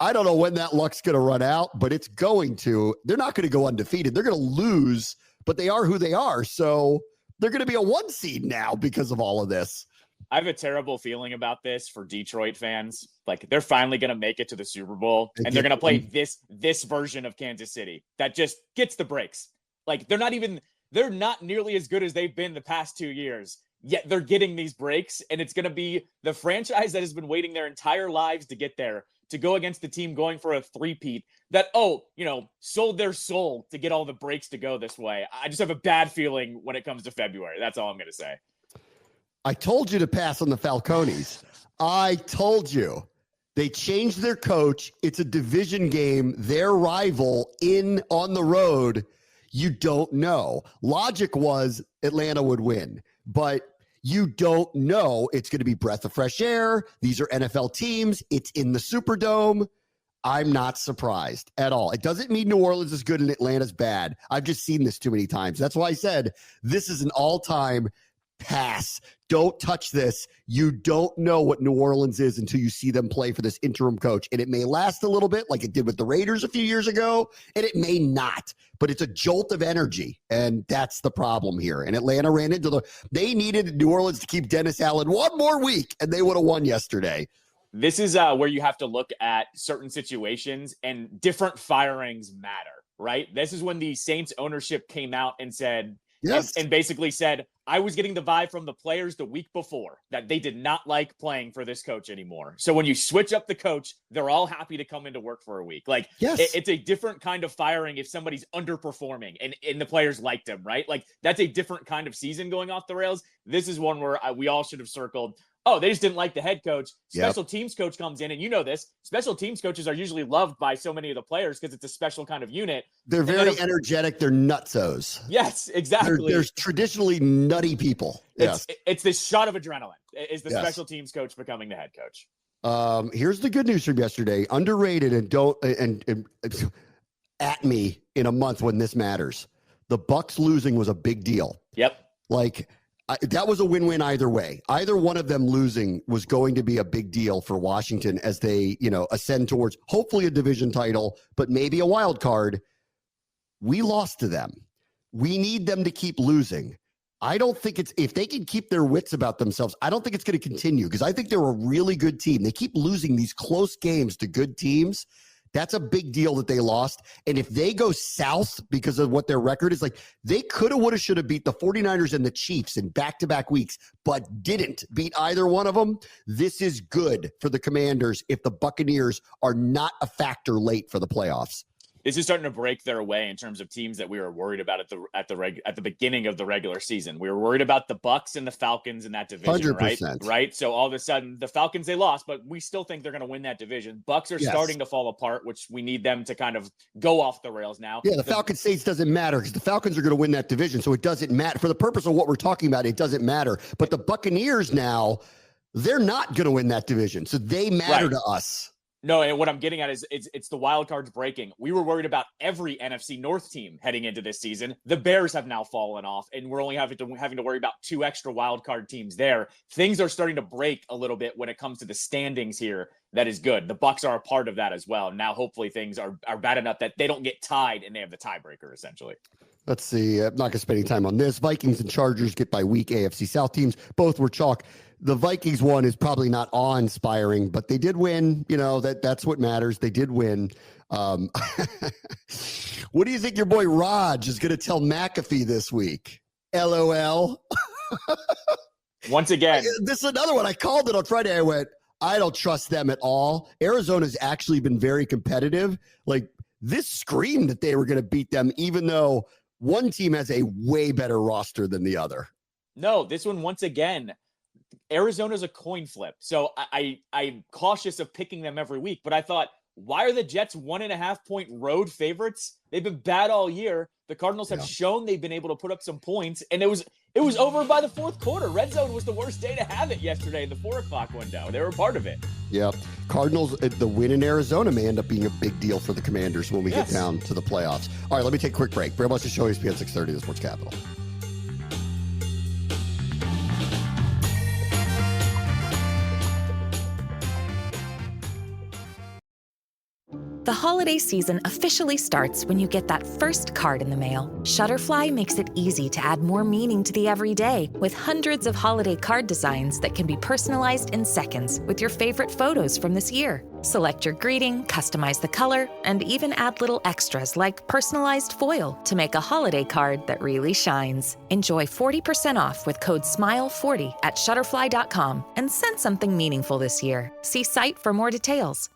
I don't know when that luck's going to run out, but it's going to. They're not going to go undefeated. They're going to lose, but they are who they are. So they're going to be a 1 seed now because of all of this. I have a terrible feeling about this for Detroit fans. Like, they're finally going to make it to the Super Bowl, and they're going to play this version of Kansas City that just gets the breaks. Like, they're not nearly as good as they've been the past 2 years, yet they're getting these breaks, and it's going to be the franchise that has been waiting their entire lives to get there, to go against the team going for a three-peat that, sold their soul to get all the breaks to go this way. I just have a bad feeling when it comes to February. That's all I'm going to say. I told you to pass on the Falcones. I told you. They changed their coach. It's a division game. Their rival on the road. You don't know. Logic was Atlanta would win, but you don't know. It's going to be breath of fresh air. These are NFL teams. It's in the Superdome. I'm not surprised at all. It doesn't mean New Orleans is good and Atlanta's bad. I've just seen this too many times. That's why I said this is an all-time pass. Don't touch this. You don't know what New Orleans is until you see them play for this interim coach. And it may last a little bit like it did with the Raiders a few years ago, and it may not. But it's a jolt of energy, and that's the problem here. And Atlanta ran into they needed New Orleans to keep Dennis Allen one more week, and they would have won yesterday. This is where you have to look at certain situations, and different firings matter, right? This is when the Saints ownership came out and said, yes, and basically said, I was getting the vibe from the players the week before that they did not like playing for this coach anymore. So when you switch up the coach, they're all happy to come into work for a week. Like, yes, it's a different kind of firing if somebody's underperforming and the players liked him, right? Like, that's a different kind of season going off the rails. This is one where we all should have circled, oh, they just didn't like the head coach. Special teams coach comes in, and you know this. Special teams coaches are usually loved by so many of the players because it's a special kind of unit. They're very energetic. They're nutsos. Yes, exactly. They're traditionally nutty people. It's this shot of adrenaline. Is the special teams coach becoming the head coach? Here's the good news from yesterday. Underrated, and don't and at me in a month when this matters. The Bucs losing was a big deal. Yep. Like, that was a win-win either way. Either one of them losing was going to be a big deal for Washington as they, ascend towards hopefully a division title, but maybe a wild card. We lost to them. We need them to keep losing. I don't think if they can keep their wits about themselves, I don't think it's going to continue because I think they're a really good team. They keep losing these close games to good teams. That's a big deal that they lost. And if they go south because of what their record is, like they could have, would have, should have beat the 49ers and the Chiefs in back-to-back weeks, but didn't beat either one of them. This is good for the Commanders if the Buccaneers are not a factor late for the playoffs. This is starting to break their way in terms of teams that we were worried about at the beginning of the regular season. We were worried about the Bucs and the Falcons in that division, 100%. right? So all of a sudden, the Falcons, they lost, but we still think they're going to win that division. Bucs are starting to fall apart, which we need them to kind of go off the rails now. Yeah, the Falcons States doesn't matter because the Falcons are going to win that division, so it doesn't matter. For the purpose of what we're talking about, it doesn't matter. But the Buccaneers now, they're not going to win that division, so they matter to us. No, and what I'm getting at is it's the wild cards breaking. We were worried about every NFC North team heading into this season. The Bears have now fallen off, and we're only having to worry about 2 extra wild card teams there. Things are starting to break a little bit when it comes to the standings here. That is good. The Bucs are a part of that as well. Now, hopefully, things are bad enough that they don't get tied and they have the tiebreaker, essentially. Let's see. I'm not going to spend any time on this. Vikings and Chargers get by weak AFC South teams. Both were chalk. The Vikings one is probably not awe-inspiring, but they did win. You know, that's what matters. They did win. What do you think your boy Raj is going to tell McAfee this week? LOL. Once again. This is another one. I called it on Friday. I went, I don't trust them at all. Arizona's actually been very competitive. Like, this screamed that they were going to beat them, even though one team has a way better roster than the other. No, this one, once again, Arizona's a coin flip. So I'm cautious of picking them every week, but I thought, why are the Jets 1.5-point road favorites? They've been bad all year. The Cardinals have shown they've been able to put up some points, and it was over by the fourth quarter. Red zone was the worst day to have it yesterday in the 4 o'clock window. They were part of it. Yeah. Cardinals, the win in Arizona may end up being a big deal for the Commanders when we get down to the playoffs. All right, let me take a quick break. Bram wants to show ESPN 630, the Sports Capital. The holiday season officially starts when you get that first card in the mail. Shutterfly makes it easy to add more meaning to the everyday with hundreds of holiday card designs that can be personalized in seconds with your favorite photos from this year. Select your greeting, customize the color, and even add little extras like personalized foil to make a holiday card that really shines. Enjoy 40% off with code SMILE40 at Shutterfly.com and send something meaningful this year. See site for more details.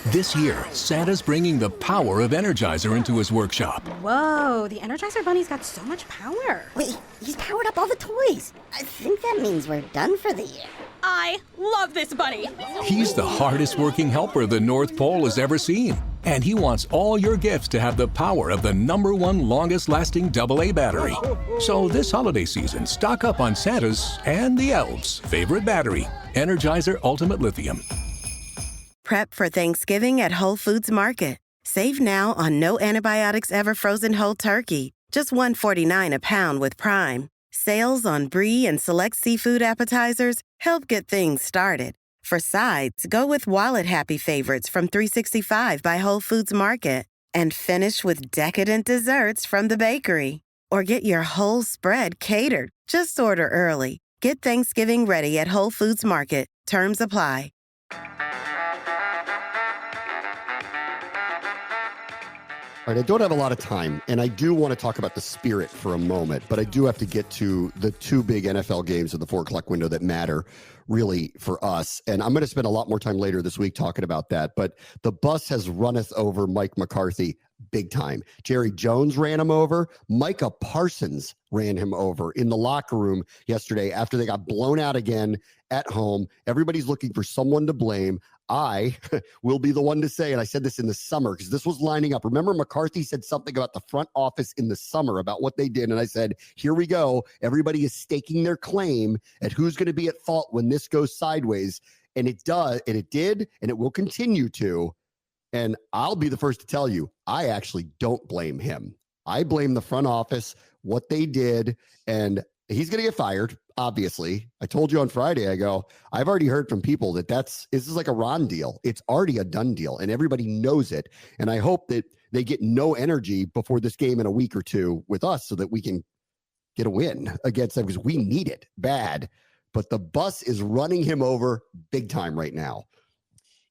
This year, Santa's bringing the power of Energizer into his workshop. Whoa, the Energizer Bunny's got so much power. Wait, he's powered up all the toys. I think that means we're done for the year. I love this bunny. He's the hardest working helper the North Pole has ever seen. And he wants all your gifts to have the power of the #1 longest lasting AA battery. So this holiday season, stock up on Santa's and the elves' favorite battery, Energizer Ultimate Lithium. Prep for Thanksgiving at Whole Foods Market. Save now on no antibiotics ever frozen whole turkey, just $1.49 a pound with Prime. Sales on brie and select seafood appetizers help get things started. For sides, go with wallet-happy favorites from 365 by Whole Foods Market. And finish with decadent desserts from the bakery. Or get your whole spread catered. Just order early. Get Thanksgiving ready at Whole Foods Market. Terms apply. All right, I don't have a lot of time, and I do want to talk about the Spirit for a moment, but I do have to get to the 2 big NFL games in the 4 o'clock window that matter really for us. And I'm going to spend a lot more time later this week talking about that. But the bus has runneth over Mike McCarthy big time. Jerry Jones ran him over. Micah Parsons ran him over in the locker room yesterday after they got blown out again at home. Everybody's looking for someone to blame. I will be the one to say, and I said this in the summer because this was lining up. Remember, McCarthy said something about the front office in the summer about what they did. And I said, here we go. Everybody is staking their claim at who's going to be at fault when this goes sideways. And it does, and it did, and it will continue to. And I'll be the first to tell you, I actually don't blame him. I blame the front office, what they did, and he's going to get fired. Obviously, I told you on Friday, I go, I've already heard from people that this is like a Ron deal. It's already a done deal and everybody knows it. And I hope that they get no energy before this game in a week or two with us so that we can get a win against them because we need it bad. But the bus is running him over big time right now.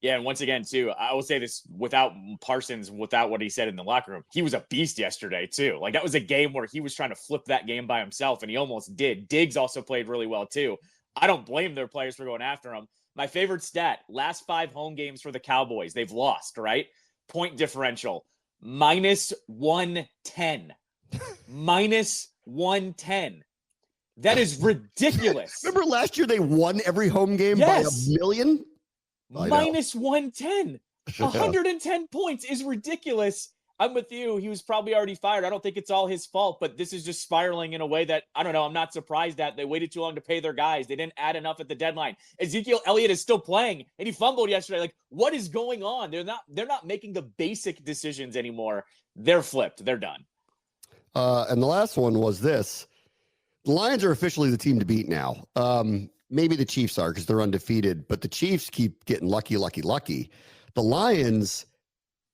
Yeah, and once again, too, I will say this without Parsons, without what he said in the locker room, he was a beast yesterday, too. Like, that was a game where he was trying to flip that game by himself, and he almost did. Diggs also played really well, too. I don't blame their players for going after him. My favorite stat, last 5 home games for the Cowboys, they've lost, right? Point differential, -110. -110. That is ridiculous. Remember last year they won every home game by $1 million? -110. 110 points is ridiculous. I'm with you. He was probably already fired. I don't think it's all his fault, but this is just spiraling in a way that, I don't know, I'm not surprised at. They waited too long to pay their guys. They didn't add enough at the deadline. Ezekiel Elliott is still playing, and he fumbled yesterday. Like, what is going on? They're not making the basic decisions anymore. They're flipped. They're done. And the last one was this. The Lions are officially the team to beat now. Maybe the Chiefs are because they're undefeated, but the Chiefs keep getting lucky. The Lions,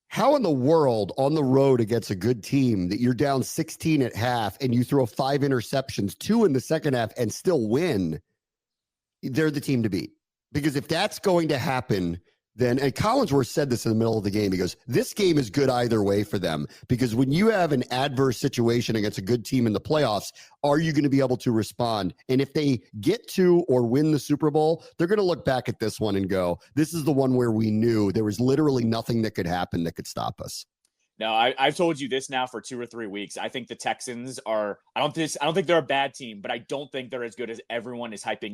how in the world on the road against a good team that you're down 16 at half and you throw 5 interceptions, 2 in the second half, and still win? They're the team to beat. Because if that's going to happen, then, and Collinsworth said this in the middle of the game, he goes, this game is good either way for them, because when you have an adverse situation against a good team in the playoffs, are you going to be able to respond? And if they get to or win the Super Bowl, they're going to look back at this one and go, this is the one where we knew there was literally nothing that could happen that could stop us. No, I've told you this now for 2 or 3 weeks. I think the Texans are, I don't think they're a bad team, but I don't think they're as good as everyone is hyping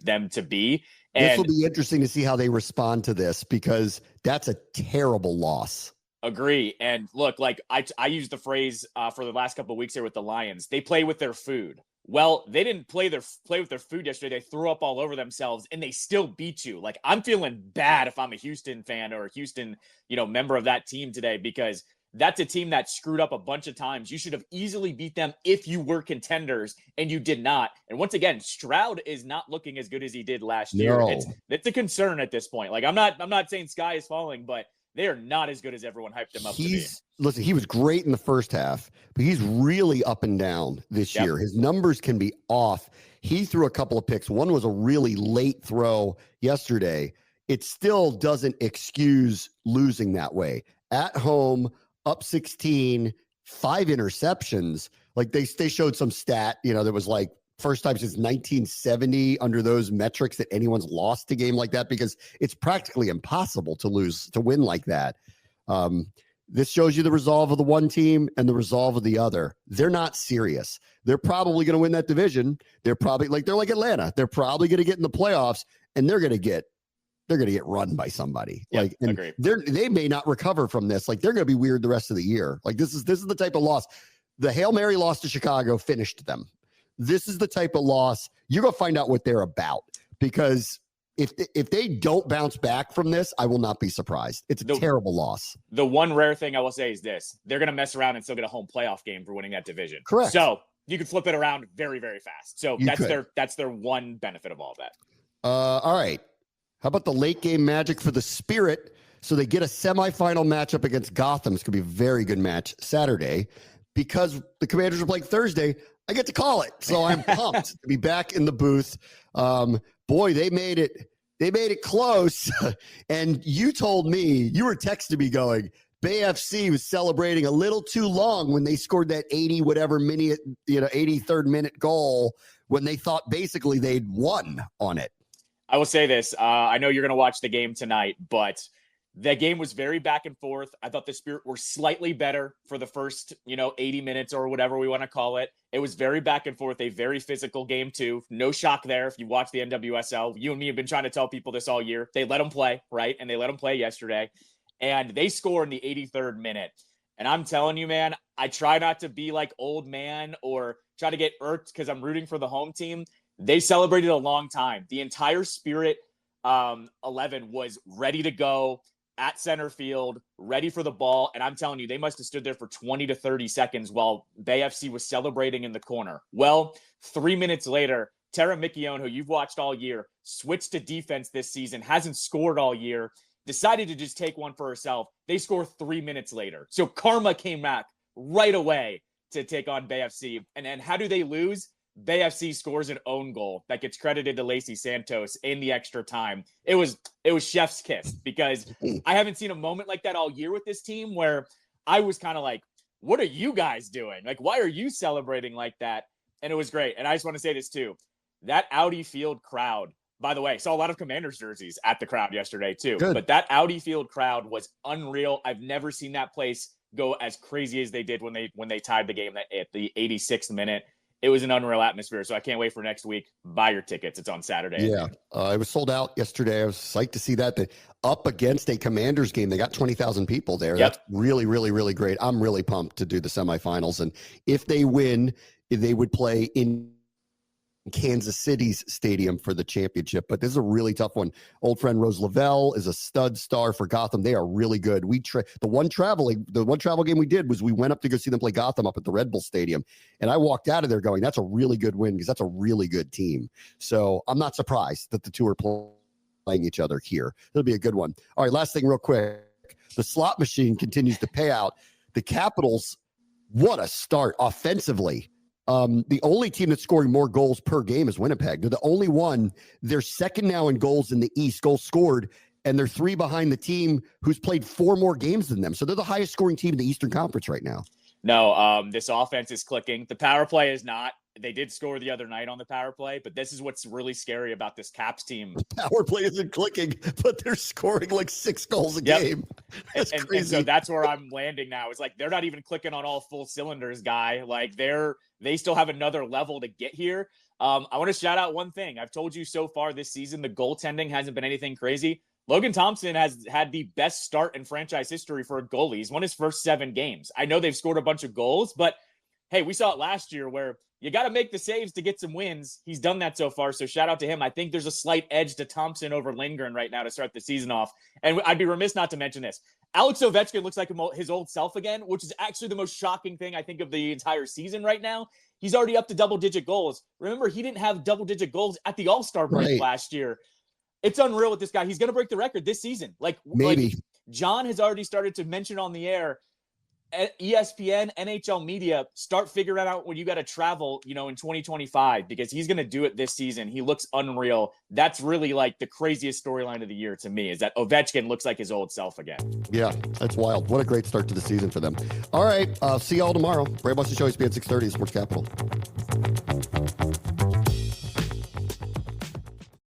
them to be. And this will be interesting to see how they respond to this, because that's a terrible loss. Agree. And look, like I used the phrase for the last couple of weeks here with the Lions, they play with their food. Well, they didn't play with their food yesterday. They threw up all over themselves and they still beat you. Like, I'm feeling bad if I'm a Houston fan or a Houston, member of that team today, because that's a team that screwed up a bunch of times. You should have easily beat them if you were contenders, and you did not. And once again, Stroud is not looking as good as he did last year. It's a concern at this point. Like, I'm not saying sky is falling, but they are not as good as everyone hyped him up to be. Listen, he was great in the first half, but he's really up and down this year. His numbers can be off. He threw a couple of picks. One was a really late throw yesterday. It still doesn't excuse losing that way. At home, up 16, 5 interceptions. Like, they showed some stat, that was like first time since 1970 under those metrics that anyone's lost a game like that, because it's practically impossible to win like that. This shows you the resolve of the one team and the resolve of the other. They're not serious. They're probably going to win that division. They're like Atlanta. They're probably going to get in the playoffs, and they're going to get run by somebody. Yeah, like, and they may not recover from this. Like, they're going to be weird the rest of the year. Like, this is the type of loss. The Hail Mary loss to Chicago finished them. This is the type of loss you're going to find out what they're about, because if they don't bounce back from this, I will not be surprised. It's a terrible loss. The one rare thing I will say is this: they're going to mess around and still get a home playoff game for winning that division. Correct. So you could flip it around very, very fast. So that's their one benefit of all of that. All right. How about the late game magic for the Spirit? So they get a semifinal matchup against Gotham. It's going to be a very good match Saturday. Because the Commanders are playing Thursday, I get to call it. So I'm pumped to be back in the booth. Boy, they made it close. And you told me, you were texting me going, Bay FC was celebrating a little too long when they scored that 83rd minute goal, when they thought basically they'd won on it. I will say this. I know you're going to watch the game tonight, but the game was very back and forth. I thought the Spirit were slightly better for the first, 80 minutes or whatever we want to call it. It was very back and forth, a very physical game too. No shock there. If you watch the NWSL, you and me have been trying to tell people this all year. They let them play, right? And they let them play yesterday. And they scored in the 83rd minute. And I'm telling you, man, I try not to be like old man or try to get irked because I'm rooting for the home team. They celebrated a long time. The entire Spirit 11 was ready to go at center field, ready for the ball. And I'm telling you, they must have stood there for 20 to 30 seconds while Bay FC was celebrating in the corner. Well, 3 minutes later, Tara Mikion, who you've watched all year, switched to defense this season, hasn't scored all year, decided to just take one for herself. They score 3 minutes later. So karma came back right away to take on Bay FC. And how do they lose? Bay FC scores an own goal that gets credited to Lacey Santos in the extra time. It was chef's kiss, because I haven't seen a moment like that all year with this team where I was kind of like, what are you guys doing? Like, why are you celebrating like that? And it was great. And I just want to say this too. That Audi Field crowd, by the way, saw a lot of Commanders jerseys at the crowd yesterday too. Good. But that Audi Field crowd was unreal. I've never seen that place go as crazy as they did when they tied the game at the 86th minute. It was an unreal atmosphere. So I can't wait for next week. Buy your tickets. It's on Saturday. Yeah. It was sold out yesterday. I was psyched to see that. Up against a Commanders game, they got 20,000 people there. Yep. That's really, really, really great. I'm really pumped to do the semifinals. And if they win, they would play in Kansas City's stadium for the championship. But this is a really tough one. Old friend Rose Lavelle is a stud star for Gotham. They are really good. The one travel game we did was we went up to go see them play Gotham up at the Red Bull Stadium. And I walked out of there going, that's a really good win, because that's a really good team. So I'm not surprised that the two are playing each other here. It'll be a good one. All right, last thing real quick. The slot machine continues to pay out. The Capitals, what a start offensively. The only team that's scoring more goals per game is Winnipeg. They're the only one. They're second now in goals in the East, goals scored, and they're 3 behind the team who's played 4 more games than them. So they're the highest scoring team in the Eastern Conference right now. No, this offense is clicking. The power play is not. They did score the other night on the power play, but this is what's really scary about this Caps team. The power play isn't clicking, but they're scoring like 6 goals a game. That's crazy. And so that's where I'm landing now. It's like they're not even clicking on all full cylinders, guy. Like they still have another level to get here. I want to shout out one thing. I've told you so far this season, the goaltending hasn't been anything crazy. Logan Thompson has had the best start in franchise history for a goalie. He's won his first 7 games. I know they've scored a bunch of goals, but hey, we saw it last year where you got to make the saves to get some wins. He's done that so far, so shout out to him. I think there's a slight edge to Thompson over Lindgren right now to start the season off. And I'd be remiss not to mention this. Alex Ovechkin looks like his old self again, which is actually the most shocking thing I think of the entire season right now. He's already up to double-digit goals. Remember, he didn't have double-digit goals at the All-Star break last year. It's unreal with this guy. He's going to break the record this season. Maybe. Like John has already started to mention on the air, ESPN, NHL media, start figuring out when you got to travel, in 2025, because he's going to do it this season. He looks unreal. That's really like the craziest storyline of the year to me, is that Ovechkin looks like his old self again. Yeah, that's wild. What a great start to the season for them. All right. See y'all tomorrow. Brave Boston Show, ESPN 630, Sports Capital.